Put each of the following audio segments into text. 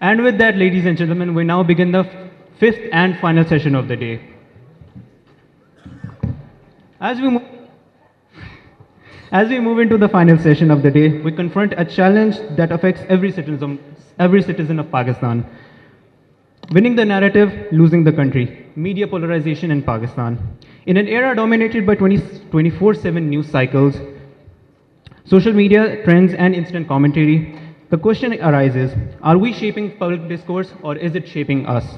And with that, ladies and gentlemen, we now begin the fifth and final session of the day. As we, mo- as we move into the final session of the day, we confront a challenge that affects every citizen of Pakistan. Winning the narrative, losing the country. Media polarization in Pakistan. In an era dominated by 24/7 news cycles, social media trends, and instant commentary, the question arises, are we shaping public discourse or is it shaping us?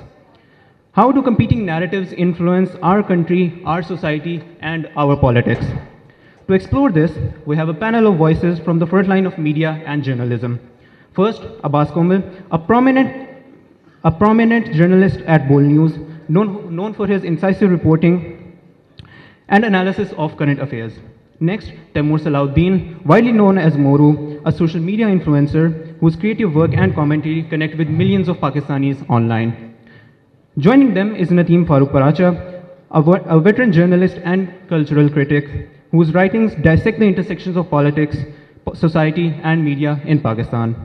How do competing narratives influence our country, our society, and our politics? To explore this, we have a panel of voices from the front line of media and journalism. First, Abbas Komal, a prominent journalist at Bold News, known for his incisive reporting and analysis of current affairs. Next, Taimur Salahuddin, widely known as Moru, a social media influencer whose creative work and commentary connect with millions of Pakistanis online. Joining them is Nadeem Farooq Paracha, a veteran journalist and cultural critic whose writings dissect the intersections of politics, society, and media in Pakistan.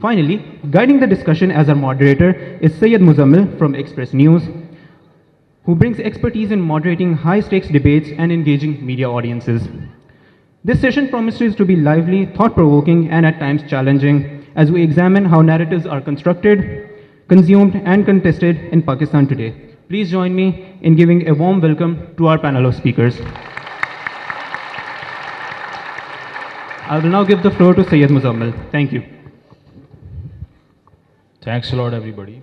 Finally, guiding the discussion as our moderator is Syed Muzammil from Express News, who brings expertise in moderating high-stakes debates and engaging media audiences. This session promises to be lively, thought-provoking, and at times challenging as we examine how narratives are constructed, consumed, and contested in Pakistan today. Please join me in giving a warm welcome to our panel of speakers. I will now give the floor to Syed Muzammil. Thank you. Thanks a lot, everybody.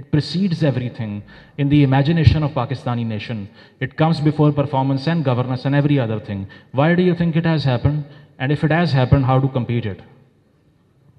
it precedes everything in the imagination of Pakistani nation, it comes before performance and governance and every other thing. Why do you think it has happened, and if it has happened, how to compete it?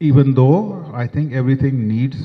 even though I think everything needs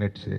let's say,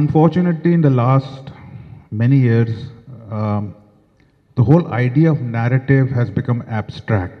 unfortunately in the last many years the whole idea of narrative has become abstract.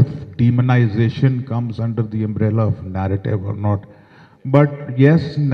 if demonization comes under the umbrella of narrative or not, but yes,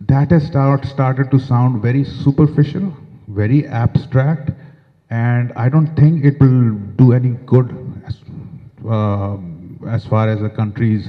that has started to sound very superficial, very abstract, and I don't think it will do any good as far as the country's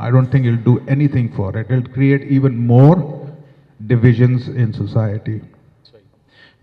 I don't think it'll do anything for it. It'll create even more divisions in society.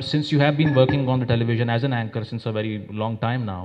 since you have been working on the television as an anchor since a very long time now,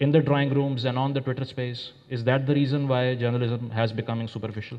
in the drawing rooms and on the Twitter space? Is that the reason why journalism has becoming superficial?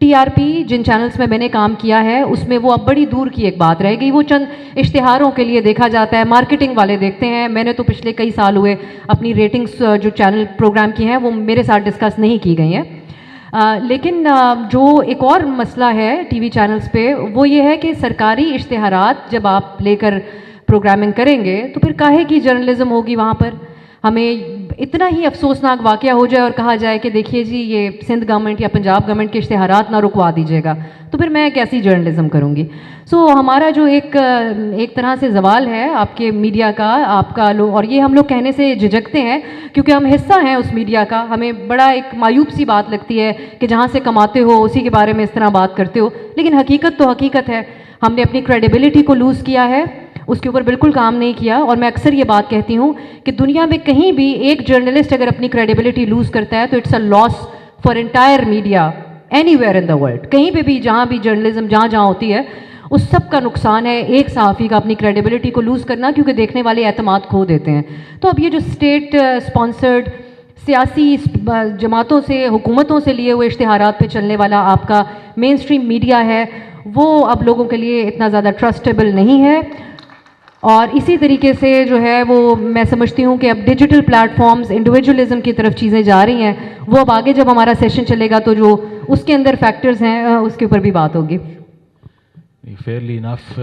T R P جن channels میں نے کام کیا ہے اس میں وہ اب بڑی دور کی ایک بات رہ گئی. وہ چند اشتہاروں کے لیے دیکھا جاتا ہے, مارکیٹنگ والے دیکھتے ہیں. میں نے تو پچھلے کئی سال ہوئے اپنی ریٹنگز جو چینل پروگرام کی ہیں وہ میرے ساتھ ڈسکس نہیں کی گئی ہیں. لیکن جو ایک اور مسئلہ ہے ٹی وی چینلز پہ وہ یہ ہے کہ سرکاری اشتہارات جب آپ لے کر پروگرامنگ کریں گے تو پھر کاہے کی جرنلزم ہوگی وہاں پر. ہمیں اتنا ہی افسوسناک واقعہ ہو جائے اور کہا جائے کہ دیکھیے جی یہ سندھ گورنمنٹ یا پنجاب گورنمنٹ کے اشتہارات نہ رکوا دیجیے گا, تو پھر میں کیسی جرنلزم کروں گی. سو ہمارا جو ایک طرح سے زوال ہے آپ کے میڈیا کا, آپ کا لوگ, اور یہ ہم لوگ کہنے سے جھجکتے ہیں کیونکہ ہم حصہ ہیں اس میڈیا کا. ہمیں بڑا ایک مایوب سی بات لگتی ہے کہ جہاں سے کماتے ہو اسی کے بارے میں اس طرح بات کرتے ہو, لیکن حقیقت تو حقیقت ہے. ہم نے اپنی کریڈیبلٹی کو لوز کیا ہے, اس کے اوپر بالکل کام نہیں کیا. اور میں اکثر یہ بات کہتی ہوں کہ دنیا میں کہیں بھی ایک جرنلسٹ اگر اپنی کریڈیبلٹی لوز کرتا ہے تو it's a loss for entire media anywhere in the world. کہیں پہ بھی جہاں بھی جرنلزم جہاں ہوتی ہے اس سب کا نقصان ہے ایک صحافی کا اپنی کریڈیبلٹی کو لوز کرنا, کیونکہ دیکھنے والے اعتماد کھو دیتے ہیں. تو اب یہ جو اسٹیٹ اسپانسرڈ سیاسی جماعتوں سے حکومتوں سے لیے ہوئے اشتہارات پہ چلنے والا آپ کا مین اسٹریم میڈیا ہے وہ اب لوگوں کے لیے اتنا زیادہ ٹرسٹیبل نہیں ہے. اور اسی طریقے سے جو ہے وہ میں سمجھتی ہوں کہ اب ڈیجیٹل پلیٹ فارمز انڈیویجولزم کی طرف چیزیں جا رہی ہیں, وہ اب آگے جب ہمارا سیشن چلے گا تو جو اس کے اندر فیکٹرز ہیں اس کے اوپر بھی بات ہوگی. فیئرلی انف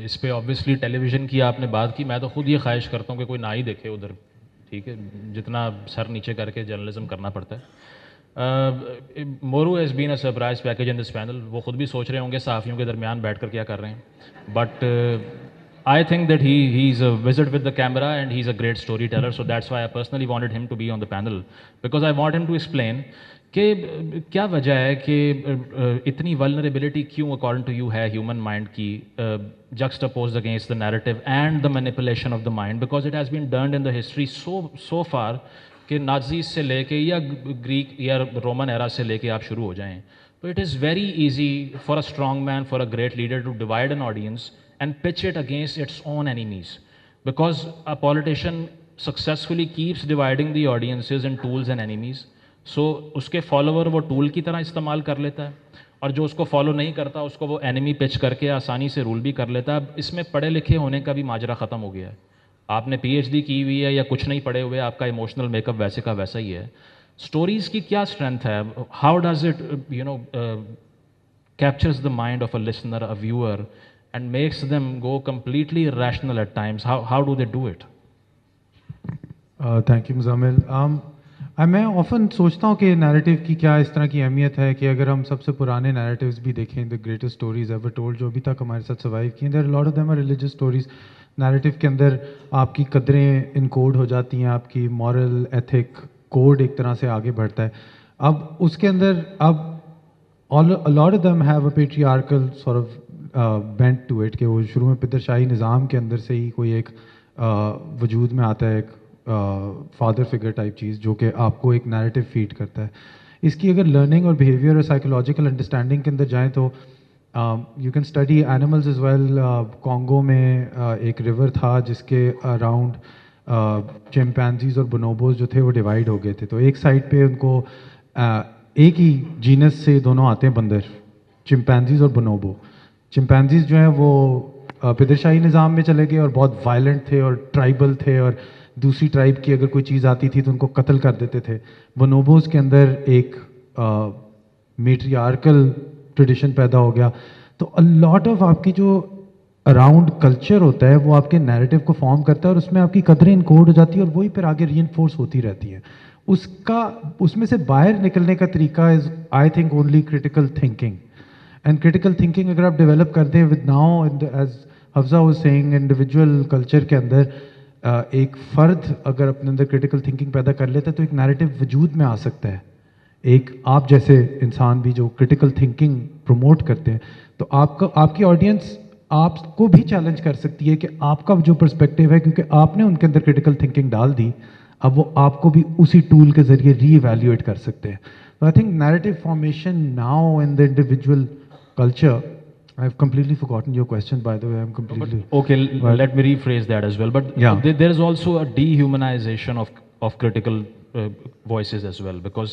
اس پہ آبویسلی ٹیلی ویژن کی آپ نے بات کی, میں تو خود یہ خواہش کرتا ہوں کہ کوئی نہ ہی دیکھے ادھر, ٹھیک ہے, جتنا سر نیچے کر کے جرنلزم کرنا پڑتا ہے. Moro has been a surprise package in this panel. وہ خود بھی سوچ رہے ہوں گے صحافیوں کے درمیان بیٹھ کر کیا کر رہے ہیں, but I think that he's a wizard with the camera and he's a great storyteller, so that's why I personally wanted him to be on the panel, because I want him to explain کہ کیا وجہ ہے کہ اتنی vulnerability کیوں according to you ہے human mind کی juxtaposed against the narrative and the manipulation of the mind, because it has been done in the history so far کہ نازیز سے لے کے یا گریک یا رومن ایرا سے لے کے آپ شروع ہو جائیں تو it is very easy for a strong man, for a great leader to divide an audience and pitch it against its own enemies, because a politician successfully keeps dividing the audiences in tools and enemies. So اس کے follower وہ tool کی طرح استعمال کر لیتا ہے اور جو اس کو فالو نہیں کرتا اس کو وہ اینیمی پچ کر کے آسانی سے رول بھی کر لیتا ہے. اب اس میں پڑھے لکھے ہونے کا بھی ماجرا ختم ہو گیا ہے. آپ نے پی ایچ ڈی کی ہوئی ہے یا کچھ نہیں پڑھے ہوئے, آپ کا ایموشنل میک اپ ویسے کا ویسا ہی ہے. اسٹوریز کی کیا اسٹرینتھ ہے, how does it captures the mind of a listener, a viewer, and makes them go completely irrational at times? How do they do it? Thank you, Muzammil. میں often سوچتا ہوں کہ نیریٹیو کی کیا اس طرح کی اہمیت ہے کہ اگر ہم سب سے پرانے نیریٹیوز بھی دیکھیں, the greatest stories ever told جو ابھی تک ہمارے ساتھ سروائیو کی ہیں, there lot of them are religious stories. Narrative کے اندر آپ کی قدریں انکوڈ ہو جاتی ہیں, آپ کی مورل ایتھک کوڈ ایک طرح سے آگے بڑھتا ہے. اب اس کے اندر اب lot of them have a patriarchal sort of bent to it, کہ وہ شروع میں پدر شاہی نظام کے اندر سے ہی کوئی ایک وجود میں آتا ہے, ایک فادر فگر ٹائپ چیز جو کہ آپ کو ایک نیریٹیو فیڈ کرتا ہے. اس کی اگر لرننگ اور بیہیویئر اور سائیکولوجیکل انڈرسٹینڈنگ کے اندر جائیں تو you can study animals as well. Congo میں ایک ریور تھا جس کے اراؤنڈ چمپینزیز اور بونوبوز جو تھے وہ ڈیوائڈ ہو گئے تھے. تو ایک سائڈ پہ ان کو ایک ہی جینس سے دونوں آتے ہیں بندر, چمپینزیز اور بونوبو. چمپینزیز جو ہیں وہ پدر شاہی نظام میں چلے گئے اور بہت وائلنٹ تھے اور ٹرائبل تھے, اور دوسری ٹرائب کی اگر کوئی چیز آتی تھی تو ان کو قتل کر دیتے تھے. بونوبوز کے اندر ایک میٹریارکل ٹریڈیشن پیدا ہو گیا. تو لاٹ آف آپ کی جو اراؤنڈ کلچر ہوتا ہے وہ آپ کے نیریٹیو کو فارم کرتا ہے اور اس میں آپ کی قدریں انکوڈ ہو جاتی ہیں اور وہی پھر آگے ری انفورس ہوتی رہتی ہیں. اس میں سے باہر نکلنے کا طریقہ is I think only critical thinking. And critical thinking اگر آپ ڈیولپ کر دیں with now as Hifza was seeing individual culture کے اندر ایک فرد اگر اپنے اندر کریٹیکل تھنکنگ پیدا کر لیتا ہے تو ایک نیریٹیو وجود میں آ سکتا ہے. ایک آپ جیسے انسان بھی جو کریٹیکل تھنکنگ پروموٹ کرتے ہیں تو آپ کی آڈینس آپ کو بھی چیلنج کر سکتی ہے کہ آپ کا جو پرسپیکٹیو ہے, کیونکہ آپ نے ان کے اندر کریٹیکل تھنکنگ ڈال دی, اب وہ آپ کو بھی اسی ٹول کے ذریعے ری ایویلیویٹ کر سکتے ہیں. تو I think narrative formation now in the individual culture. I've completely forgotten your question, by the way. I'm completely... Okay, let me rephrase that as well. But yeah, there is also a dehumanization of critical voices as well, because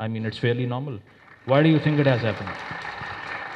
I mean, it's fairly normal. Why do you think it has happened?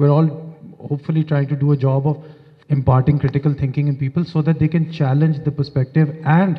we're all hopefully trying to do a job of imparting critical thinking in people so that they can challenge the perspective and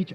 each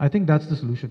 I think that's the solution.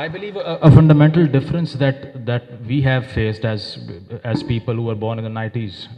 I believe a fundamental difference that we have faced as people who were born in the 90s,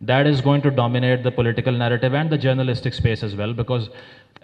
that is going to dominate the political narrative and the journalistic space as well, because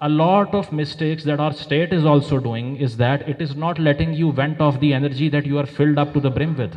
a lot of mistakes that our state is also doing is that it is not letting you vent off the energy that you are filled up to the brim with.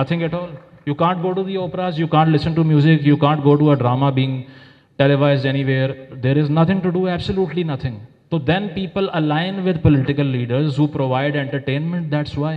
nothing at all. You can't go to the operas, you can't listen to music, you can't go to a drama being televised anywhere. There is nothing to do, absolutely nothing. So then people align with political leaders who provide entertainment. That's why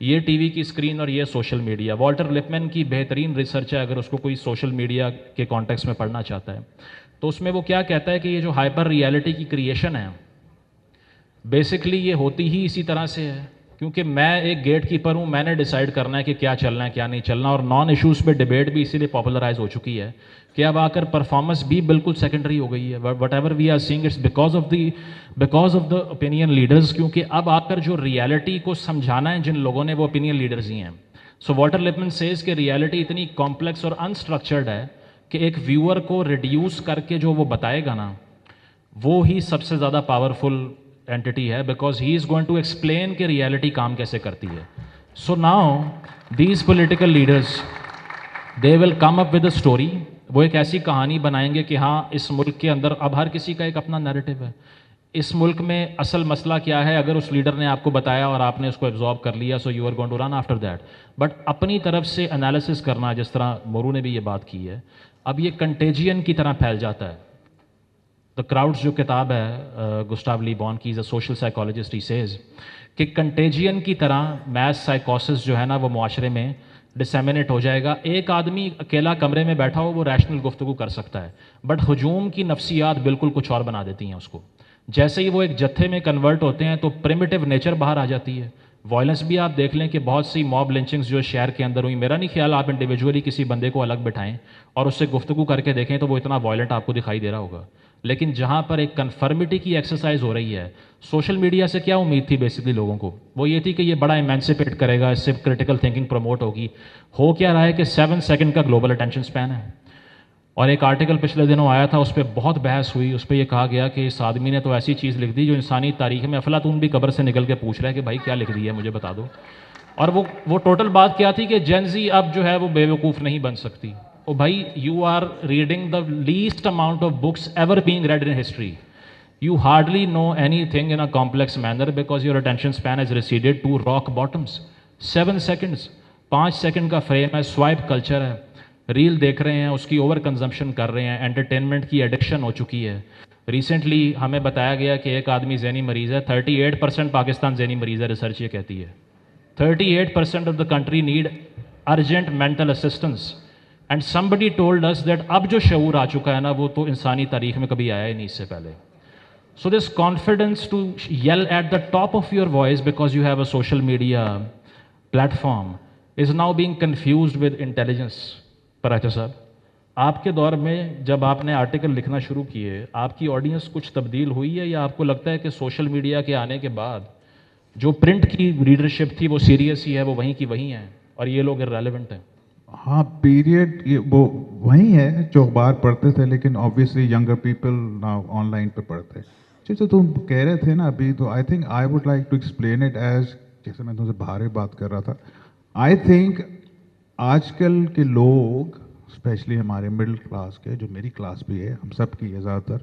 یہ T V کی screen اور یہ social media. Walter لپمن کی بہترین research ہے, اگر اس کو کوئی سوشل میڈیا کے کانٹیکس میں پڑھنا چاہتا ہے تو اس میں وہ کیا کہتا ہے کہ یہ جو ہائپر ریالٹی کی کریشن ہے بیسکلی یہ ہوتی ہی اسی طرح سے ہے, کیونکہ میں ایک گیٹ کیپر ہوں, میں نے ڈیسائیڈ کرنا ہے کہ کیا چلنا ہے کیا نہیں چلنا, اور نان ایشوز پہ ڈیبیٹ بھی اسی لیے پاپولرائز ہو چکی ہے کہ اب آ کر پرفارمنس بھی بالکل سیکنڈری ہو گئی ہے. Whatever we are seeing it's because of the opinion leaders, کیونکہ اب آ کر جو ریالٹی کو سمجھانا ہے جن لوگوں نے وہ اوپینین لیڈرز ہی ہیں. سو والٹر لپمن سیز کہ ریالٹی اتنی کمپلیکس اور انسٹرکچرڈ ہے کہ ایک ویور کو ریڈیوس کر کے جو وہ بتائے گا نا وہ ہی سب سے زیادہ پاورفل اینٹی ہے, because he is going to explain کہ ریالٹی کام کیسے کرتی ہے. So now these political leaders they will come up with a story, وہ ایک ایسی کہانی بنائیں گے کہ ہاں اس ملک کے اندر اب ہر کسی کا ایک اپنا نیریٹو ہے, اس ملک میں اصل مسئلہ کیا ہے, اگر اس لیڈر نے آپ کو بتایا اور آپ نے اس کو ایبزارب کر لیا so you are going to run after that, but اپنی طرف سے انالیسس کرنا, جس طرح مورو نے بھی یہ بات کی ہے, اب یہ کنٹیجین کی طرح پھیل جاتا ہے. دا کراؤڈز جو کتاب ہے گسٹاو لی بون کی, is a social psychologist, he says کہ کنٹیجین کی طرح میس سائیکوسس جو ہے نا وہ معاشرے میں ڈسیمینیٹ ہو جائے گا. ایک آدمی اکیلا کمرے میں بیٹھا ہو وہ ریشنل گفتگو کر سکتا ہے, بٹ ہجوم کی نفسیات بالکل کچھ اور بنا دیتی ہیں اس کو. جیسے ہی وہ ایک جتھے میں کنورٹ ہوتے ہیں تو پریمیٹیو نیچر باہر آ جاتی ہے. وائلنس بھی آپ دیکھ لیں کہ بہت سی موب لنچنگز جو شہر کے اندر ہوئی, میرا نہیں خیال آپ انڈیویجولی کسی بندے کو الگ بٹھائیں اور اس سے گفتگو کر کے دیکھیں تو وہ اتنا وائلنٹ آپ کو دکھائی دے رہا ہوگا. لیکن جہاں پر ایک کنفرمٹی کی ایکسرسائز ہو رہی ہے, سوشل میڈیا سے کیا امید تھی بیسکلی لوگوں کو, وہ یہ تھی کہ یہ بڑا ایمینسپیٹ کرے گا, اس سے کرٹیکل تھنکنگ پروموٹ ہوگی. ہو کیا رہا ہے کہ 7 سیکنڈ کا گلوبل اٹینشن سپین ہے. اور ایک آرٹیکل پچھلے دنوں آیا تھا, اس پہ بہت بحث ہوئی, اس پہ یہ کہا گیا کہ اس آدمی نے تو ایسی چیز لکھ دی جو انسانی تاریخ میں افلاطون بھی قبر سے نکل کے پوچھ رہا ہے کہ بھائی کیا لکھ دی ہے مجھے بتا دو. اور وہ ٹوٹل بات کیا تھی کہ جین زی اب جو ہے وہ بے وقوف نہیں بن سکتی. او بھائی, you are reading the least amount of books ever being read in history. You hardly know anything in a complex manner because your attention span has receded to rock bottoms. 7 seconds, 5 second کا frame ہے, swipe culture ہے, rail دیکھ رہے ہیں, اس کی over consumption کر رہے ہیں, انٹرٹینمنٹ کی ایڈکشن ہو چکی ہے. ریسنٹلی ہمیں بتایا گیا کہ ایک آدمی ذہنی مریض ہے, 38% پاکستان ذہنی مریض ہے, ریسرچ یہ کہتی ہے. 38% of the country need urgent mental assistance, and somebody told us that اب جو شعور آ چکا ہے نا وہ تو انسانی تاریخ میں کبھی آیا ہی نہیں اس سے پہلے. So this confidence to yell at the top of your voice because you have a social media platform is now being confused with intelligence. Paracha صاحب, آپ کے دور میں جب آپ نے آرٹیکل لکھنا شروع کیے, آپ کی آڈینس کچھ تبدیل ہوئی ہے, یا آپ کو لگتا ہے کہ سوشل میڈیا کے آنے کے بعد جو پرنٹ کی ریڈرشپ تھی وہ سیریس ہی ہے, وہ وہیں کی وہیں ہیں, اور یہ لوگ irrelevant ہیں؟ ہاں, پیریڈ وہ وہی ہے جو اخبار پڑھتے تھے, لیکن obviously younger people on line پہ پڑھتے ہیں. جو تم کہہ رہے تھے نا ابھی, تو I think I would like to explain it as, جیسے میں تم سے باہر بات کر رہا تھا, آئی تھنک آج کل کے لوگ اسپیشلی ہمارے مڈل کلاس کے, جو میری کلاس بھی ہے, ہم سب کی ہے زیادہ تر,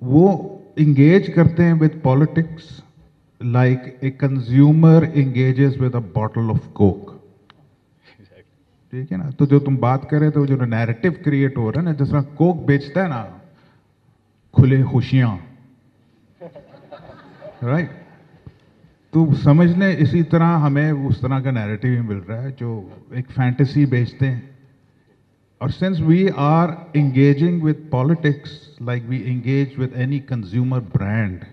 وہ انگیج کرتے ہیں with politics like a consumer engages with a bottle of Coke. ٹھیک ہے نا, تو جو تم بات کر رہے تھے, وہ جو نیریٹو کریٹ ہو رہا ہے نا, جس طرح کوک بیچتا ہے نا کھلے خوشیاں, رائٹ, تو سمجھ لیں اسی طرح ہمیں اس طرح کا نیریٹو ہی مل رہا ہے جو ایک فینٹیسی بیچتے ہیں. اور since we are engaging with politics like we engage with any consumer brand,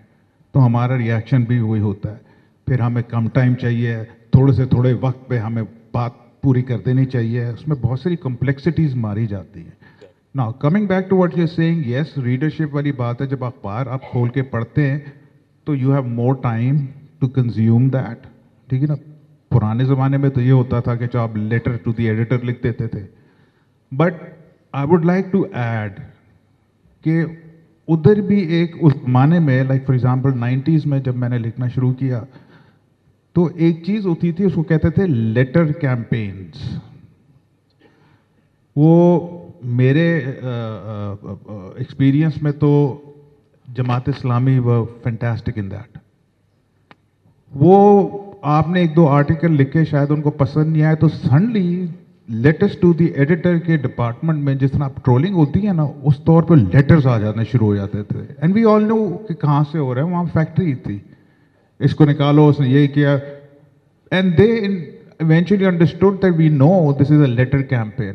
تو ہمارا ریئیکشن بھی وہی ہوتا ہے. پھر ہمیں کم ٹائم چاہیے, تھوڑے سے تھوڑے وقت پہ ہمیں بات پوری کر دینی چاہیے, اس میں بہت ساری کمپلیکسٹیز ماری جاتی ہیں. Now, coming back to what you're saying, yes, readership والی بات ہے, جب اخبار آپ کھول کے پڑھتے ہیں تو you have more time to consume that. ٹھیک ہے نا, پرانے زمانے میں تو یہ ہوتا تھا کہ جو آپ لیٹر ٹو دی ایڈیٹر لکھ دیتے تھے. But I would like to add کہ ادھر بھی ایک اس زمانے میں, لائک فار ایگزامپل 90s میں جب میں نے لکھنا شروع کیا تو ایک چیز ہوتی تھی, اس کو کہتے تھے لیٹر کیمپینز. وہ میرے ایکسپیرئنس میں تو جماعت اسلامی و فینٹاسٹک ان دیٹ. وہ آپ نے 1-2 آرٹیکل لکھے, شاید ان کو پسند نہیں آئے, تو suddenly letters to the editor کے ڈپارٹمنٹ میں جس طرح ٹرولنگ ہوتی ہے نا, اس طور پہ لیٹرز آ جانے شروع ہو جاتے تھے. اینڈ وی آل نو کہ کہاں سے ہو رہے ہیں, وہاں فیکٹری تھی, اس کو نکالو, اس نے یہی کیا. And they eventually understood that we know this is a letter campaign.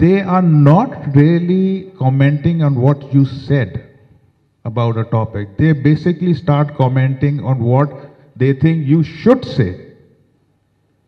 they are not really commenting on what you said about a topic. They basically start commenting on what they think you should say.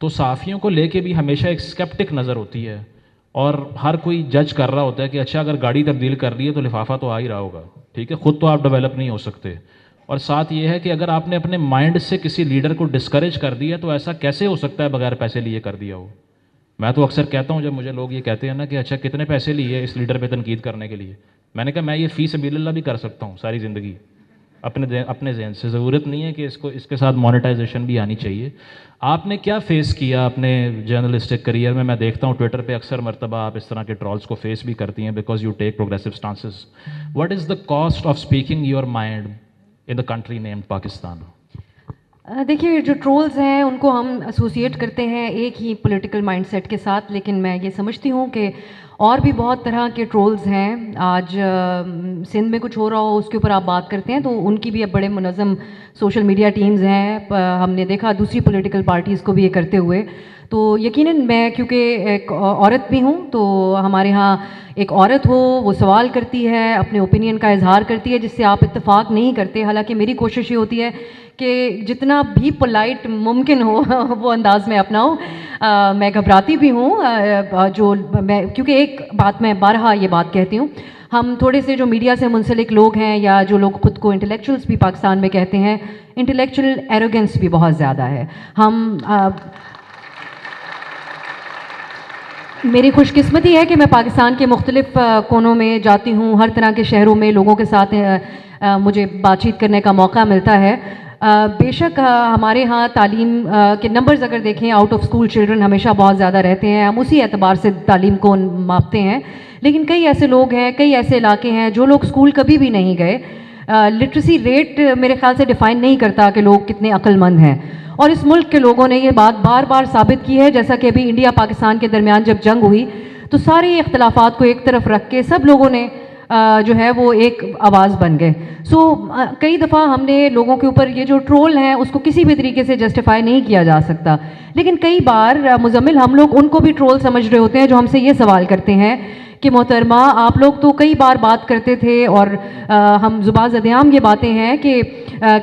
تو صحافیوں کو لے کے بھی ہمیشہ ایک اسکیپٹک نظر ہوتی ہے، اور ہر کوئی جج کر رہا ہوتا ہے کہ اچھا اگر گاڑی تبدیل کر لی ہے تو لفافہ تو آ ہی رہا ہوگا، ٹھیک ہے، خود تو آپ ڈیولپ نہیں ہو سکتے. اور ساتھ یہ ہے کہ اگر آپ نے اپنے مائنڈ سے کسی لیڈر کو ڈسکریج کر دیا تو ایسا کیسے ہو سکتا ہے بغیر پیسے لیے کر دیا ہو. میں تو اکثر کہتا ہوں جب مجھے لوگ یہ کہتے ہیں نا کہ اچھا کتنے پیسے لیے اس لیڈر پہ تنقید کرنے کے لیے، میں نے کہا میں یہ فی سبیل اللہ بھی کر سکتا ہوں ساری زندگی اپنے ذہن سے، ضرورت نہیں ہے کہ اس کے ساتھ مونیٹائزیشن بھی آنی چاہیے. آپ نے کیا فیس کیا اپنے جرنلسٹک کریئر میں دیکھتا ہوں ٹویٹر پہ اکثر مرتبہ آپ اس طرح کے ٹرالز کو فیس بھی کرتی ہیں because you take progressive stances. What is the cost of speaking your mind in the country named Pakistan? دیکھیے جو ٹرولز ہیں ان کو ہم ایسوسیٹ کرتے ہیں ایک ہی پولیٹیکل مائنڈ سیٹ کے ساتھ، لیکن میں یہ سمجھتی ہوں کہ اور بھی بہت طرح کے ٹرولز ہیں. آج سندھ میں کچھ ہو رہا ہو اس کے اوپر آپ بات کرتے ہیں تو ان کی بھی اب بڑے منظم سوشل میڈیا ٹیمز ہیں. ہم نے دیکھا دوسری پولیٹیکل پارٹیز کو بھی یہ کرتے ہوئے. تو یقیناً میں کیونکہ ایک عورت بھی ہوں تو ہمارے ہاں ایک عورت ہو وہ سوال کرتی ہے، اپنے اوپینین کا اظہار کرتی ہے جس سے آپ اتفاق نہیں کرتے. حالانکہ میری کوشش یہ ہوتی ہے کہ جتنا بھی پولائٹ ممکن ہو وہ انداز میں اپناؤں. میں گھبراتی بھی ہوں کیونکہ ایک بات میں بارہا یہ بات کہتی ہوں، ہم تھوڑے سے جو میڈیا سے منسلک لوگ ہیں یا جو لوگ خود کو انٹلیکچوئلس بھی پاکستان میں کہتے ہیں، انٹلیکچوئل ایروگنس بھی بہت زیادہ ہے. میری خوش قسمتی ہے کہ میں پاکستان کے مختلف کونوں میں جاتی ہوں، ہر طرح کے شہروں میں لوگوں کے ساتھ مجھے بات چیت کرنے کا موقع ملتا ہے. بے شک ہمارے ہاں تعلیم کے نمبرز اگر دیکھیں آؤٹ آف اسکول چلڈرن ہمیشہ بہت زیادہ رہتے ہیں، ہم اسی اعتبار سے تعلیم کو ماپتے ہیں. لیکن کئی ایسے لوگ ہیں، کئی ایسے علاقے ہیں جو لوگ اسکول کبھی بھی نہیں گئے. لٹریسی ریٹ میرے خیال سے ڈیفائن نہیں کرتا کہ لوگ کتنے عقل مند ہیں. اور اس ملک کے لوگوں نے یہ بات بار بار ثابت کی ہے، جیسا کہ ابھی انڈیا پاکستان کے درمیان جب جنگ ہوئی تو سارے اختلافات کو ایک طرف رکھ کے سب لوگوں نے جو ہے وہ ایک آواز بن گئے. کئی دفعہ ہم نے لوگوں کے اوپر یہ جو ٹرول ہیں اس کو کسی بھی طریقے سے جسٹیفائی نہیں کیا جا سکتا. لیکن کئی بار مزمل ہم لوگ ان کو بھی ٹرول سمجھ رہے ہوتے ہیں جو ہم سے یہ سوال کرتے ہیں کہ محترمہ آپ لوگ تو کئی بار بات کرتے تھے اور ہم زبان زدیام یہ باتیں ہیں کہ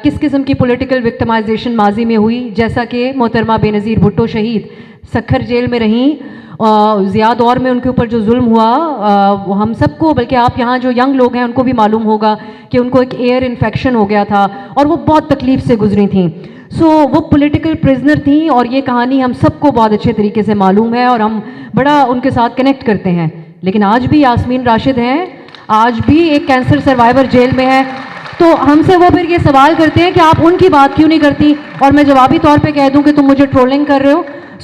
کس قسم کی پولیٹیکل وکٹمائزیشن ماضی میں ہوئی، جیسا کہ محترمہ بے نظیر بھٹو شہید سکھر جیل میں رہیں، زیاد دور میں ان کے اوپر جو ظلم ہوا وہ ہم سب کو، بلکہ آپ یہاں جو ینگ لوگ ہیں ان کو بھی معلوم ہوگا کہ ان کو ایک ایئر انفیکشن ہو گیا تھا اور وہ بہت تکلیف سے گزری تھیں. وہ پولیٹیکل پرزنر تھیں اور یہ کہانی ہم سب کو بہت اچھے طریقے سے معلوم ہے اور ہم بڑا ان کے ساتھ کنیکٹ کرتے ہیں. لیکن آج بھی یاسمین راشد ہیں، آج بھی ایک کینسر سروائیور جیل میں ہے. تو ہم سے وہ پھر یہ سوال کرتے ہیں کہ آپ ان کی بات کیوں نہیں کرتی، اور میں جوابی طور پہ کہہ دوں کہ تم مجھے ٹرولنگ کر رہے ہو.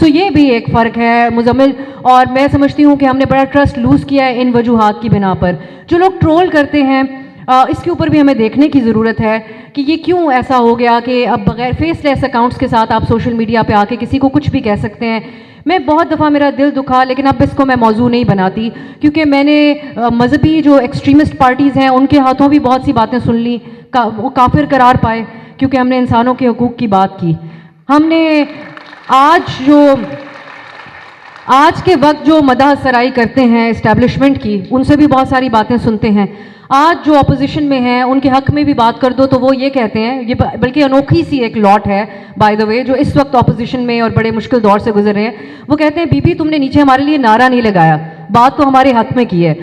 یہ بھی ایک فرق ہے مزمل، اور میں سمجھتی ہوں کہ ہم نے بڑا ٹرسٹ لوز کیا ہے ان وجوہات کی بنا پر. جو لوگ ٹرول کرتے ہیں اس کے اوپر بھی ہمیں دیکھنے کی ضرورت ہے کہ یہ کیوں ایسا ہو گیا کہ اب بغیر فیس لیس اکاؤنٹس کے ساتھ آپ سوشل میڈیا پہ آ کے کسی کو کچھ بھی کہہ سکتے ہیں. میں بہت دفعہ میرا دل دکھا، لیکن اب اس کو میں موضوع نہیں بناتی کیونکہ میں نے مذہبی جو ایکسٹریمسٹ پارٹیز ہیں ان کے ہاتھوں بھی بہت سی باتیں سن لی، وہ کافر قرار پائے کیونکہ ہم نے انسانوں کے حقوق کی بات کی. ہم نے آج کے وقت جو مداح سرائی کرتے ہیں اسٹیبلشمنٹ کی، ان سے بھی بہت ساری باتیں سنتے ہیں. آج جو اپوزیشن میں ہیں ان کے حق میں بھی بات کر دو تو وہ یہ کہتے ہیں، یہ بلکہ انوکھی سی ایک لاٹ ہے بائی دا وے جو اس وقت اپوزیشن میں اور بڑے مشکل دور سے گزر رہے ہیں. وہ کہتے ہیں بی بی تم نے نیچے ہمارے لیے نعرہ نہیں لگایا، بات تو ہمارے حق میں کی ہے.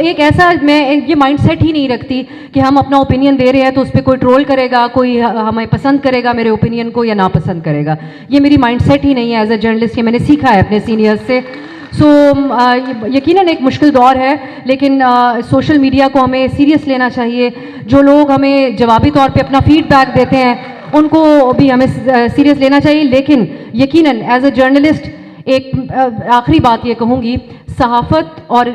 ایک ایسا میں یہ مائنڈ سیٹ ہی نہیں رکھتی کہ ہم اپنا اوپینین دے رہے ہیں تو اس پہ کوئی ٹرول کرے گا، کوئی ہمیں پسند کرے گا میرے اوپینین کو یا ناپسند کرے گا. یہ میری مائنڈ سیٹ ہی نہیں ہے ایز اے جرنلسٹ، یہ میں نے سیکھا ہے اپنے سینئرز سے. یقیناً ایک مشکل دور ہے، لیکن سوشل میڈیا کو ہمیں سیریس لینا چاہیے. جو لوگ ہمیں جوابی طور پہ اپنا فیڈ بیک دیتے ہیں ان کو بھی ہمیں سیریس لینا چاہیے. لیکن یقیناً ایز اے جرنلسٹ ایک آخری بات یہ کہوں گی، صحافت اور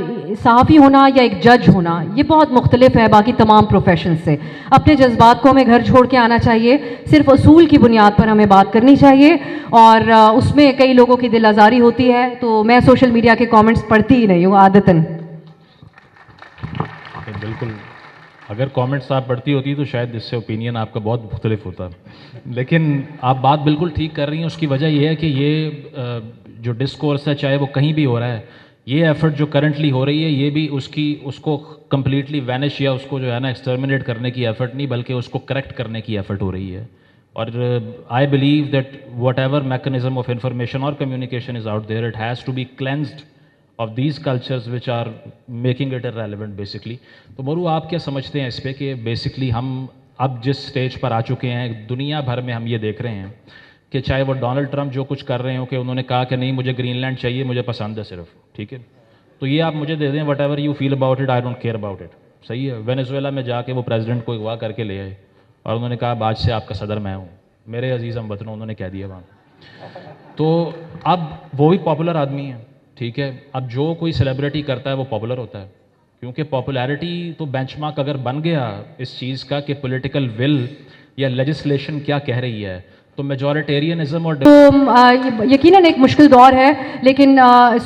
صحافی ہونا یا ایک جج ہونا یہ بہت مختلف ہے باقی تمام پروفیشن سے. اپنے جذبات کو ہمیں گھر چھوڑ کے آنا چاہیے، صرف اصول کی بنیاد پر ہمیں بات کرنی چاہیے، اور اس میں کئی لوگوں کی دل آزاری ہوتی ہے تو میں سوشل میڈیا کے کامنٹس پڑھتی ہی نہیں ہوں عادتاً. بالکل، اگر کامنٹس آپ پڑھتی ہوتی تو شاید اس سے اوپینین آپ کا بہت مختلف ہوتا. لیکن آپ بات بالکل ٹھیک کر رہی ہیں. اس کی وجہ یہ ہے کہ یہ جو ڈسکورس ہے چاہے وہ کہیں بھی ہو رہا ہے، یہ ایفرٹ جو کرنٹلی ہو رہی ہے یہ بھی اس کو کمپلیٹلی وینش یا اس کو جو ہے نا ایکسٹرمنیٹ کرنے کی ایفرٹ نہیں، بلکہ اس کو کریکٹ کرنے کی ایفرٹ ہو رہی ہے. اور I believe that whatever mechanism of information اور communication is out there it has to be cleansed of these cultures which are making it relevant basically. تو مرو آپ کیا سمجھتے ہیں اس پہ کہ بیسکلی ہم اب جس سٹیج پر آ چکے ہیں دنیا بھر میں ہم یہ دیکھ رہے ہیں کہ چاہے وہ ڈونلڈ ٹرمپ جو کچھ کر رہے ہوں کہ انہوں نے کہا کہ نہیں مجھے گرین لینڈ چاہیے مجھے پسند ہے صرف, ٹھیک ہے, تو یہ آپ مجھے دے دیں whatever you feel about it I don't care about it, صحیح ہے. وینیزویلا میں جا کے وہ پریزیڈنٹ کو اغوا کر کے لے آئے اور انہوں نے کہا اب آج سے آپ کا صدر میں ہوں, میرے عزیز ہم وطنوں, انہوں نے کہہ دیا وہاں. تو اب وہ بھی پاپولر آدمی ہیں, ٹھیک ہے, اب جو کوئی سیلیبریٹی کرتا ہے وہ پاپولر ہوتا ہے, کیونکہ پاپولیرٹی تو بینچ مارک اگر بن گیا اس چیز کا کہ پولیٹیکل ول یا لیجسلیشن کیا کہہ رہی ہے, تو میجورٹیرینزم اور یقیناً ایک مشکل دور ہے, لیکن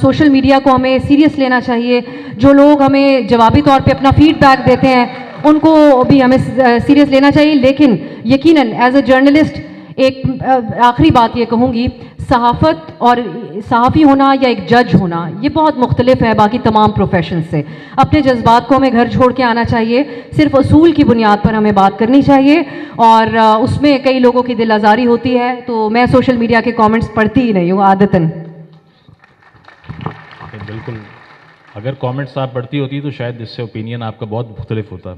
سوشل میڈیا کو ہمیں سیریس لینا چاہیے. جو لوگ ہمیں جوابی طور پہ اپنا فیڈ بیک دیتے ہیں ان کو بھی ہمیں سیریس لینا چاہیے. لیکن یقیناً ایز اے جرنلسٹ ایک آخری بات یہ کہوں گی, صحافت اور صحافی ہونا یا ایک جج ہونا یہ بہت مختلف ہے باقی تمام پروفیشن سے. اپنے جذبات کو ہمیں گھر چھوڑ کے آنا چاہیے, صرف اصول کی بنیاد پر ہمیں بات کرنی چاہیے, اور اس میں کئی لوگوں کی دل آزاری ہوتی ہے. تو میں سوشل میڈیا کے کامنٹس پڑھتی ہی نہیں ہوں عادتاً. بالکل, اگر کامنٹس آپ پڑھتی ہوتی تو شاید اس سے اوپینین آپ کا بہت مختلف ہوتا,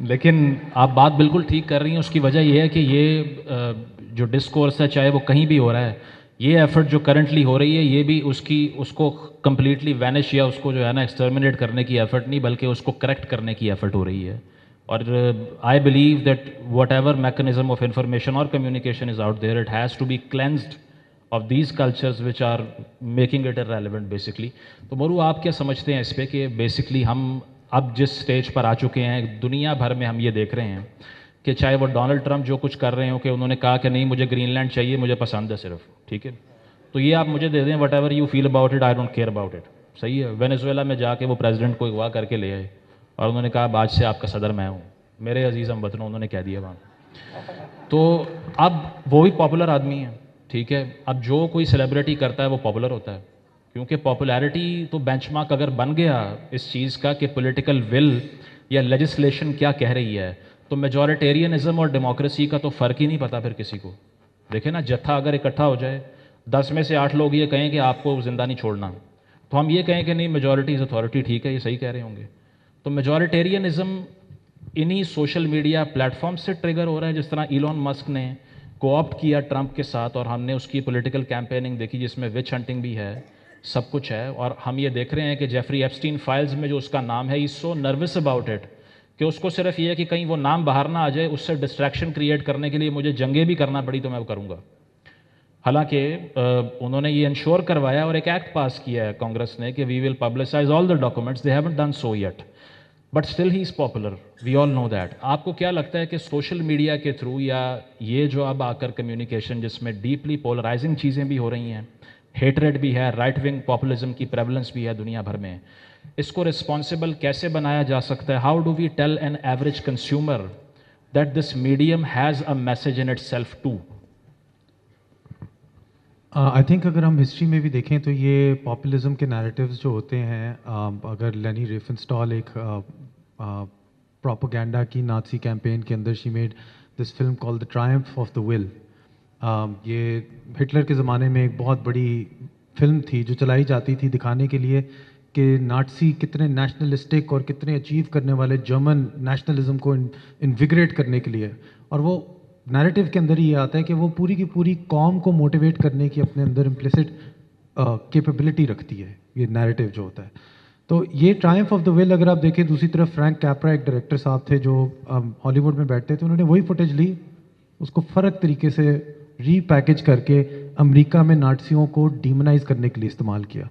لیکن آپ بات بالکل ٹھیک کر رہی ہیں. اس کی وجہ یہ ہے کہ یہ جو ڈسکورس ہے چاہے وہ کہیں بھی ہو رہا ہے, یہ ایفرٹ جو کرنٹلی ہو رہی ہے یہ بھی اس کو کمپلیٹلی وینش یا اس کو جو ہے نا ایکسٹرمنیٹ کرنے کی ایفرٹ نہیں بلکہ اس کو کریکٹ کرنے کی ایفرٹ ہو رہی ہے. اور I believe that whatever mechanism of information اور communication is out there it has to be cleansed of these cultures which are making it relevant basically. تو مرو آپ کیا سمجھتے ہیں اس پہ کہ بیسکلی ہم اب جس سٹیج پر آ چکے ہیں دنیا بھر میں ہم یہ دیکھ رہے ہیں کہ چاہے وہ ڈونلڈ ٹرمپ جو کچھ کر رہے ہوں کہ انہوں نے کہا کہ نہیں مجھے گرین لینڈ چاہیے مجھے پسند ہے صرف, ٹھیک ہے, تو یہ آپ مجھے دے دیں whatever you feel about it I don't care about it, صحیح ہے. وینیزویلا میں جا کے وہ پریزیڈنٹ کو اغوا کر کے لے آئے اور انہوں نے کہا اب آج سے آپ کا صدر میں ہوں, میرے عزیز ہم وطنوں, انہوں نے کہہ دیا وہاں. تو اب وہ بھی پاپولر آدمی ہیں, ٹھیک ہے, اب جو کوئی سیلیبریٹی کرتا ہے وہ پاپولر ہوتا ہے, کیونکہ پاپولیرٹی تو بینچ مارک اگر بن گیا اس چیز کا کہ پولیٹیکل ول یا لیجسلیشن کیا کہہ رہی ہے, تو میجورٹیرینزم اور ڈیموکریسی کا تو فرق ہی نہیں پتا پھر کسی کو. دیکھیں نا, جتھا اگر اکٹھا ہو جائے 10 میں سے 8 لوگ یہ کہیں کہ آپ کو زندہ نہیں چھوڑنا, تو ہم یہ کہیں کہ نہیں میجورٹی از اتھارٹی, ٹھیک ہے, یہ صحیح کہہ رہے ہوں گے. تو میجورٹیرینزم انہی سوشل میڈیا پلیٹ فارم سے ٹریگر ہو رہا ہے, جس طرح ایلون مسک نے کو آپٹ کیا ٹرمپ کے ساتھ, اور ہم نے اس کی پولیٹیکل کیمپیننگ دیکھی جس میں وچ ہنٹنگ بھی ہے, سب کچھ ہے. اور ہم یہ دیکھ رہے ہیں کہ جیفری ایپسٹین فائلز میں جو اس کا نام ہے, از سو نروس اباؤٹ اٹ کہ اس کو صرف یہ ہے کہ کہیں وہ نام باہر نہ آ جائے, اس سے ڈسٹریکشن کریٹ کرنے کے لیے مجھے جنگیں بھی کرنا پڑی تو میں وہ کروں گا. حالانکہ انہوں نے یہ انشور کروایا اور ایک ایکٹ پاس کیا ہے کانگریس نے کہ we will publicise all the documents, they haven't done so yet, but still he is popular, we all know that. آپ کو کیا لگتا ہے کہ سوشل میڈیا کے تھرو یا یہ جو اب آ کر کمیونیکیشن جس میں ڈیپلی پولرائزنگ چیزیں بھی ہو رہی ہیں, ہیٹریڈ بھی ہے, رائٹ ونگ پاپولزم کی پریولنس بھی ہے دنیا بھر میں, اس کو رسپانسبل کیسے بنایا جا سکتا ہے؟ How do we tell an average consumer that this medium has a message in itself too? I think اگر ہم ہسٹری میں بھی دیکھیں تو یہ پاپولزم کے نیریٹیوز جو ہوتے ہیں, اگر لینی ریفنسٹال ایک پروپیگینڈا کی نازی کیمپین کے اندر she made this film called the Triumph of the Will. یہ ہٹلر کے زمانے میں ایک بہت بڑی فلم تھی جو چلائی جاتی تھی دکھانے کے لیے کہ نازی کتنے نیشنلسٹک اور کتنے اچیو کرنے والے جرمن نیشنلزم کو انویگریٹ کرنے کے لیے, اور وہ نیریٹیو کے اندر یہ آتا ہے کہ وہ پوری کی پوری قوم کو موٹیویٹ کرنے کی اپنے اندر امپلیسٹ کیپیبلٹی رکھتی ہے یہ نیریٹیو جو ہوتا ہے. تو یہ ٹرائمف آف دا ول اگر آپ دیکھیں, دوسری طرف فرینک کیپرا ایک ڈائریکٹر صاحب تھے جو ہالی ووڈ میں بیٹھتے تھے, انہوں نے وہی فوٹیج لی, اس کو فرق طریقے سے ری پیکج کر کے امریکہ میں نازیوں کو ڈیمونائز کرنے کے لیے استعمال کیا.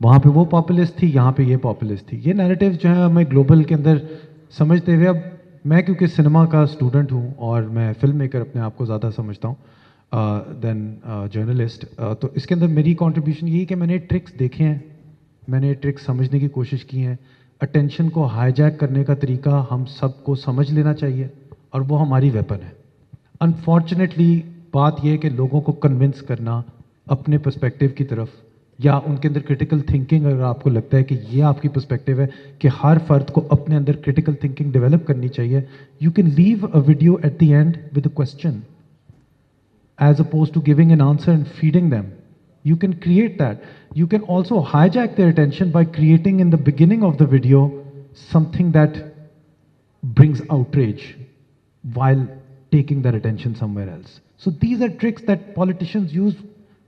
وہاں پہ وہ پاپولسٹ تھی, یہاں پہ یہ پاپولسٹ تھی. یہ نیریٹیو جو ہے ہمیں گلوبل کے اندر سمجھتے ہوئے, اب میں کیونکہ سنیما کا اسٹوڈنٹ ہوں اور میں فلم میکر اپنے آپ کو زیادہ سمجھتا ہوں دین جرنلسٹ, تو اس کے اندر میری کنٹریبیوشن یہی کہ میں نے ٹرکس دیکھے ہیں, میں نے ٹرکس سمجھنے کی کوشش کی ہیں. اٹینشن کو ہائی جیک کرنے کا طریقہ ہم سب کو سمجھ لینا چاہیے, اور وہ ہماری ویپن ہے. انفارچونیٹلی بات یہ ہے کہ لوگوں کو کنونس کرنا اپنے پرسپیکٹیو کی طرف, یا ان کے اندر کرٹیکل تھنکنگ, اگر آپ کو لگتا ہے کہ یہ آپ کی پرسپیکٹیو ہے کہ ہر فرد کو اپنے اندر کرٹیکل تھنکنگ ڈیولپ کرنی چاہیے, you can leave a video at the end with a question as opposed to giving an answer and feeding them. You can create that. You can also hijack their attention by creating in the beginning of the video something that brings outrage while taking their attention somewhere else. So these are tricks that politicians use.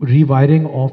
rewiring of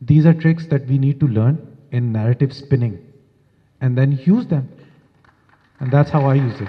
These are tricks that we need to learn in narrative spinning and then use them. And that's how I use it.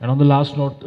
And on the last note,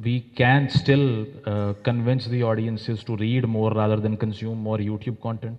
we can still convince the audiences to read more rather than consume more YouTube content?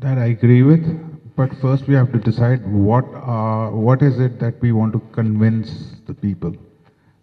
That I agree with, but first we have to decide what is it that we want to convince the people.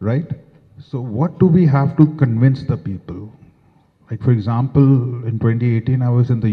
right? So what do we have to convince the people? Like for example, in 2018 I was in the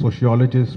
sociologists,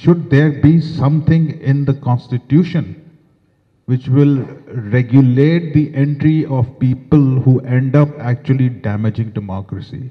should there be something in the constitution which will regulate the entry of people who end up actually damaging democracy?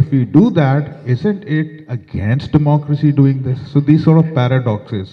if we do that, isn't it against democracy doing this? So these sort of paradoxes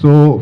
So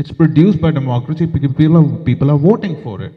It's produced by democracy. People are voting for it,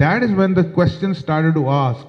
that is when the question started to ask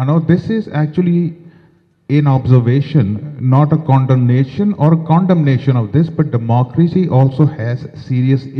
I know this is actually an observation, not a condemnation or a condemnation of this, but democracy also has serious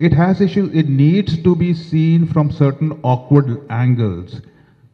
It has issues. It needs to be seen from certain awkward angles.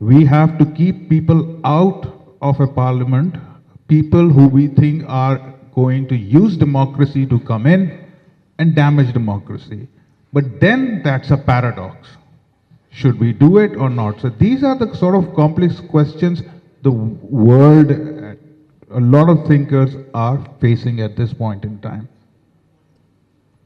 we have to keep people out of a parliament, people who we think are going to use democracy to come in and damage democracy. But then that's a paradox. Should we do it or not? So these are the sort of complex questions the world, a lot of thinkers are facing at this point in time.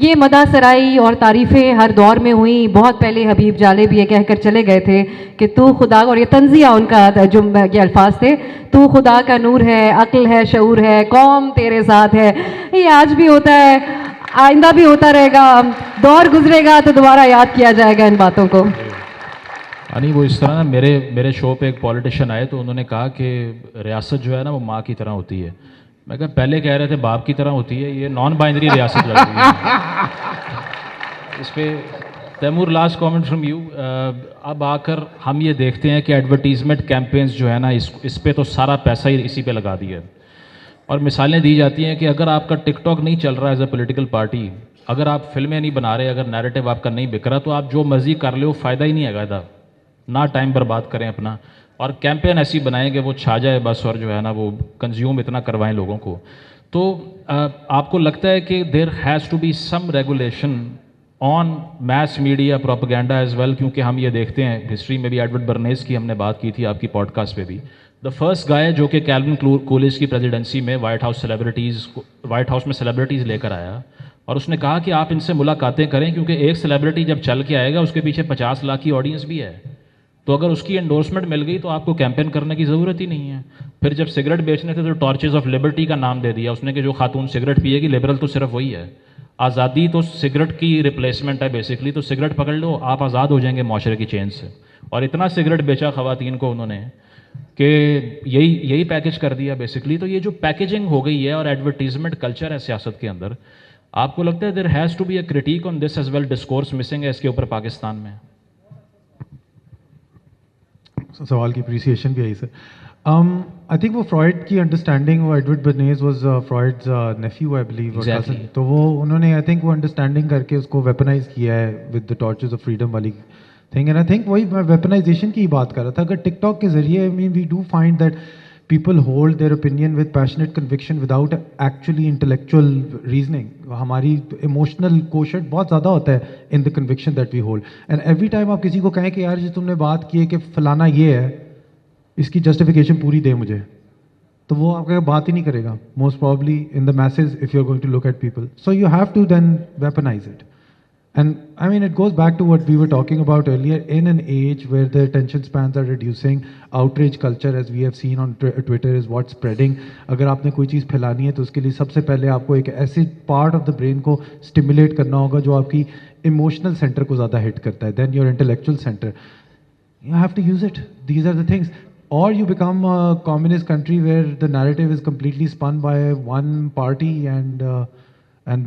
یہ مدح سرائی اور تعریفیں ہر دور میں ہوئیں. بہت پہلے حبیب جالے بھی یہ کہہ کر چلے گئے تھے کہ تو خدا، اور یہ تنزیہ ان کا جو یہ الفاظ تھے، تو خدا کا نور ہے، عقل ہے، شعور ہے، قوم تیرے ساتھ ہے. یہ آج بھی ہوتا ہے، آئندہ بھی ہوتا رہے گا. دور گزرے گا تو دوبارہ یاد کیا جائے گا ان باتوں کو. نہیں، وہ اس طرح نا میرے شو پہ ایک پولیٹیشین آئے تو انہوں نے کہا کہ ریاست جو ہے نا وہ ماں کی طرح ہوتی ہے. میں کہا پہلے کہہ رہے تھے باپ کی طرح ہوتی ہے، یہ نان بائنری ریاست لگ رہی ہے. اس پہ Taimur last comment from you. اب آ کر ہم یہ دیکھتے ہیں کہ ایڈورٹیزمنٹ کیمپینز جو ہے نا اس پہ تو سارا پیسہ ہی اسی پہ لگا دیا ہے. اور مثالیں دی جاتی ہیں کہ اگر آپ کا ٹک ٹاک نہیں چل رہا ایز اے پولیٹیکل پارٹی، اگر آپ فلمیں نہیں بنا رہے، اگر نیریٹو آپ کا نہیں بک رہا، تو آپ جو مرضی کر لے ہو، فائدہ ہی نہیں ہے گا. نہ ٹائم برباد کریں اپنا، اور کیمپین ایسی بنائیں کہ وہ چھا جائے بس، اور جو ہے نا وہ کنزیوم اتنا کروائیں لوگوں کو. تو آپ کو لگتا ہے کہ there has to be some regulation on mass media propaganda as well, کیونکہ ہم یہ دیکھتے ہیں ہسٹری میں بھی، ایڈورڈ برنیز کی ہم نے بات کی تھی آپ کی پوڈ کاسٹ پہ بھی، دا فرسٹ گائے جو کہ کیلوین کولج کی پریزیڈنسی میں وائٹ ہاؤس میں سیلیبریٹیز لے کر آیا، اور اس نے کہا کہ آپ ان سے ملاقاتیں کریں، کیونکہ ایک سیلیبریٹی جب چل کے آئے گا اس کے پیچھے 50 لاکھ کی آڈینس بھی ہے. تو اگر اس کی انڈورسمنٹ مل گئی تو آپ کو کیمپین کرنے کی ضرورت ہی نہیں ہے. پھر جب سگریٹ بیچنے تھے تو ٹارچز آف لبرٹی کا نام دے دیا اس نے کہ جو خاتون سگریٹ پیے گی، لبرل تو صرف وہی ہے. آزادی تو سگریٹ کی ریپلیسمنٹ ہے بیسکلی. تو سگریٹ پکڑ لو، آپ آزاد ہو جائیں گے معاشرے کی چین سے. اور اتنا سگریٹ بیچا خواتین کو انہوں نے کہ یہی پیکج کر دیا بیسکلی. تو یہ جو پیکیجنگ ہو گئی ہے اور ایڈورٹیزمنٹ کلچر ہے سیاست کے اندر، آپ کو لگتا ہے there has to be a critique on this as well, discourse missing ہے اس کے اوپر پاکستان میں؟ سوال کی اپریسیشن بھی آئی سر. آئی تھنک وہ فرائڈ کی انڈرسٹینڈنگ، وہ Edward Bernays was Freud's nephew I believe, تو وہ انہوں نے آئی تھنک وہ انڈرسٹینڈنگ کر کے اس کو ویپنائز کیا ہے ود دا ٹارچز آف فریڈم والی تھنگ. اینڈ آئی تھنک وہی میں ویپنائزیشن کی ہی بات کر رہا تھا. اگر ٹک ٹاک کے ذریعے I mean we do find that people hold their opinion with passionate conviction without actually intellectual reasoning. ہماری emotional quotient بہت زیادہ ہوتا ہے in the conviction that we hold. And every time آپ کسی کو کہیں کہ یار جو تم نے بات کی ہے کہ فلانا یہ ہے، اس کی justification پوری دے مجھے، تو وہ آپ کا بات ہی نہیں کرے گا most probably in the masses if you're going to look at people. So you have to then weaponize it. And I mean, it goes back to what we were talking about earlier. In an age where the attention spans are reducing, outrage culture, as we have seen on Twitter, is what's spreading. اگر آپ نے کوئی چیز پھیلانی ہے تو اس کے لیے سب سے پہلے آپ کو ایک ایسی پارٹ آف دا برین کو اسٹیمولیٹ کرنا ہوگا جو آپ کی ایموشنل سینٹر کو زیادہ ہٹ کرتا ہے then your intellectual centre. You have to use it. These are the things. Or you become a communist country where the narrative is completely spun by one party, and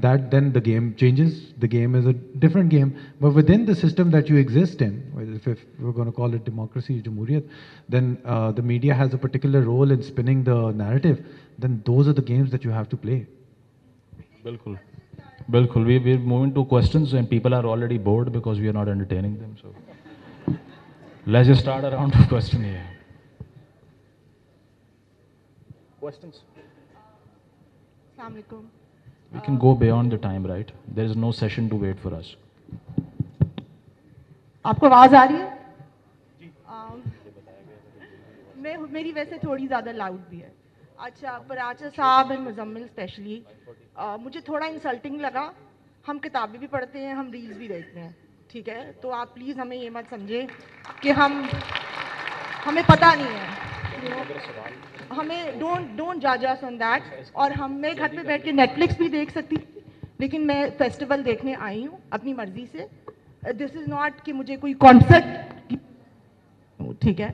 that then the game changes. The game is a different game. But within the system that you exist in, if we're going to call it democracy, Jamhuriyat, then the media has a particular role in spinning the narrative. Then those are the games that you have to play. Bilkul. We're moving to questions and people are already bored because we are not entertaining them. So let's just start a round of questions here. Questions? Assalamu alaikum. We can go beyond the time, right? There is no session to wait for us. آپ کو آواز آ رہی ہے؟ میری ویسے تھوڑی زیادہ loud بھی ہے. اچھا، پراچا صاحب اینڈ مزمل اسپیشلی، مجھے تھوڑا انسلٹنگ لگا. ہم کتابیں بھی پڑھتے ہیں، ہم ریلز بھی دیکھتے ہیں، ٹھیک ہے؟ تو آپ پلیز ہمیں یہ مت سمجھیں کہ ہمیں پتہ نہیں ہے. ہمیں ڈونٹ جج اس آن دیٹ. اور میں گھر پہ بیٹھ کے نیٹ فلکس بھی دیکھ سکتی، لیکن میں فیسٹیول دیکھنے آئی ہوں اپنی مرضی سے. دس از ناٹ کہ مجھے کوئی کانسیپٹ، ٹھیک ہے؟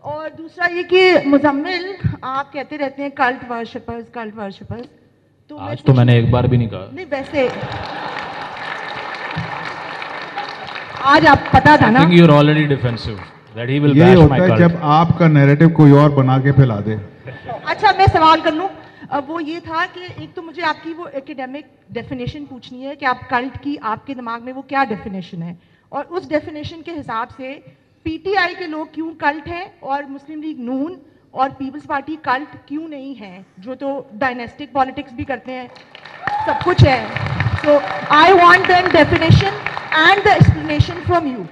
اور دوسرا یہ کہ مزمل آپ کہتے رہتے ہیں کلٹ ورشپرز. تو آج تو میں نے ایک بار بھی نہیں کہا. نہیں، ویسے آج آپ پتا تھا نا. I think you're already defensive. یہ ہوتا ہے جب آپ کا نیریٹو کوئی اور بنا کے پھیلا دے. اچھا، میں سوال کر لوں. وہ یہ تھا کہ ایک تو مجھے آپ کی وہ ایکیڈیمک ڈیفینیشن پوچھنی ہے کہ آپ کلٹ کی آپ کے دماغ میں وہ کیا ڈیفینیشن ہے، اور اس ڈیفینیشن کے حساب سے پی ٹی آئی کے لوگ کیوں کلٹ ہیں اور مسلم لیگ نون اور پیپلز پارٹی کلٹ کیوں نہیں ہیں، جو تو ڈائنیسٹک پالیٹکس بھی کرتے ہیں، سب کچھ ہے. So I want then definition and the explanation from you.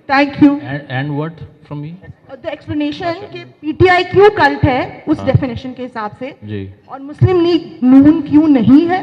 Thank you. And what from me? The explanation کہ پی ٹی آئی کیوں کلٹ ہے اس ڈیفینیشن کے حساب سے، جی، اور مسلم لیگ نون کیوں نہیں ہے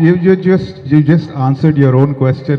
You just answered your own question.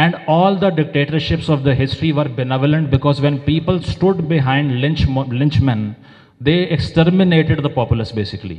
And all the dictatorships of the history were benevolent because when people stood behind lynchmen, they exterminated the populace basically.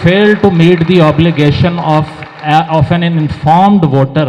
failed to meet the obligation of an informed voter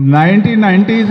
1990s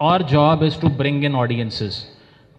our job is to bring in audiences.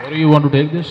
Or you want to take this?